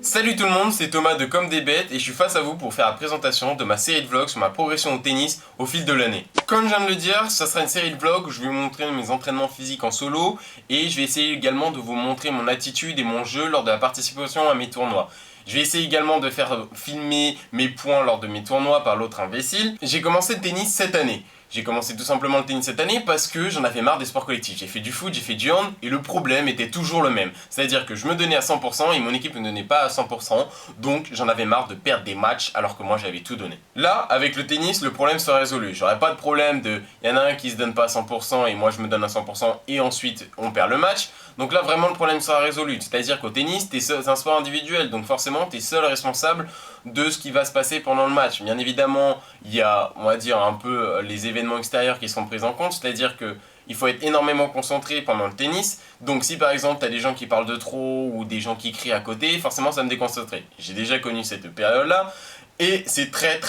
Salut tout le monde, c'est Thomas de Comme des Bêtes et je suis face à vous pour faire la présentation de ma série de vlogs sur ma progression au tennis au fil de l'année. Comme je viens de le dire, ça sera une série de vlogs où je vais vous montrer mes entraînements physiques en solo et je vais essayer également de vous montrer mon attitude et mon jeu lors de la participation à mes tournois. Je vais essayer également de faire filmer mes points lors de mes tournois par l'autre imbécile. J'ai commencé le tennis cette année. J'ai commencé tout simplement le tennis cette année parce que j'en avais marre des sports collectifs. J'ai fait du foot, j'ai fait du hand et le problème était toujours le même. C'est-à-dire que je me donnais à 100% et mon équipe ne me donnait pas à 100%, donc j'en avais marre de perdre des matchs alors que moi j'avais tout donné. Là, avec le tennis, le problème sera résolu. J'aurais pas de problème de il y en a un qui se donne pas à 100% et moi je me donne à 100% et ensuite on perd le match. Donc là vraiment le problème sera résolu. C'est-à-dire qu'au tennis, c'est un sport individuel, donc forcément tu es seul responsable de ce qui va se passer pendant le match. Bien évidemment, il y a, on va dire, un peu les événements extérieurs qui sont pris en compte, c'est-à-dire que il faut être énormément concentré pendant le tennis. Donc si par exemple tu as des gens qui parlent de trop ou des gens qui crient à côté, forcément ça me déconcentrer. J'ai déjà connu cette période-là et c'est très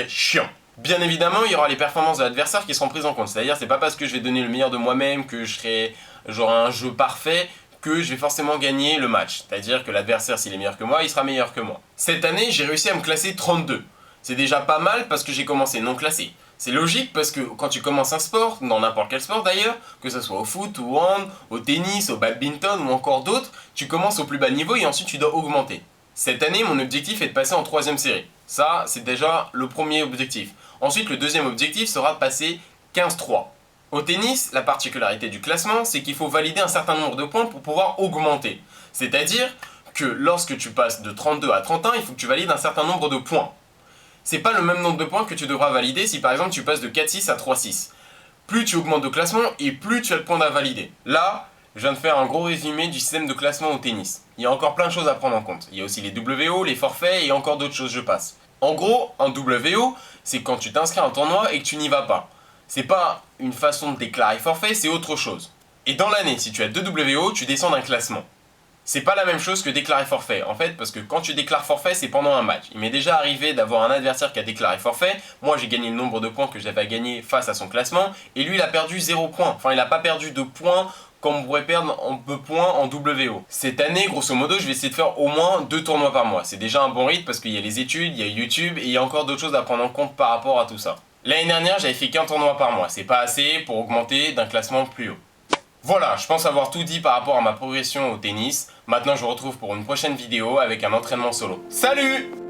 chiant. Bien évidemment, il y aura les performances de l'adversaire qui seront prises en compte. C'est-à-dire, c'est pas parce que je vais donner le meilleur de moi-même que j'aurai un jeu parfait que je vais forcément gagner le match. C'est-à-dire que l'adversaire, s'il est meilleur que moi, il sera meilleur que moi. Cette année, j'ai réussi à me classer 32. C'est déjà pas mal parce que j'ai commencé non classé. C'est logique parce que quand tu commences un sport, dans n'importe quel sport d'ailleurs, que ce soit au foot, au hand, au tennis, au badminton ou encore d'autres, tu commences au plus bas niveau et ensuite tu dois augmenter. Cette année, mon objectif est de passer en 3ème série. Ça, c'est déjà le premier objectif. Ensuite, le deuxième objectif sera de passer 15-3. Au tennis, la particularité du classement, c'est qu'il faut valider un certain nombre de points pour pouvoir augmenter. C'est-à-dire que lorsque tu passes de 32 à 31, il faut que tu valides un certain nombre de points. C'est pas le même nombre de points que tu devras valider si par exemple tu passes de 4-6 à 3-6. Plus tu augmentes de classement et plus tu as de points à valider. Là, je viens de faire un gros résumé du système de classement au tennis. Il y a encore plein de choses à prendre en compte. Il y a aussi les WO, les forfaits et encore d'autres choses, je passe. En gros, un WO, c'est quand tu t'inscris à un tournoi et que tu n'y vas pas. C'est pas une façon de déclarer forfait, c'est autre chose. Et dans l'année, si tu as 2 WO, tu descends d'un classement. C'est pas la même chose que déclarer forfait, en fait, parce que quand tu déclares forfait, c'est pendant un match. Il m'est déjà arrivé d'avoir un adversaire qui a déclaré forfait, moi j'ai gagné le nombre de points que j'avais à gagner face à son classement, et lui il a perdu 0 points. Enfin, il n'a pas perdu de points comme on pourrait perdre de points en WO. Cette année, grosso modo, je vais essayer de faire au moins 2 tournois par mois. C'est déjà un bon rythme parce qu'il y a les études, il y a YouTube, et il y a encore d'autres choses à prendre en compte par rapport à tout ça. L'année dernière, j'avais fait qu'un tournoi par mois. C'est pas assez pour augmenter d'un classement plus haut. Voilà, je pense avoir tout dit par rapport à ma progression au tennis. Maintenant, je vous retrouve pour une prochaine vidéo avec un entraînement solo. Salut!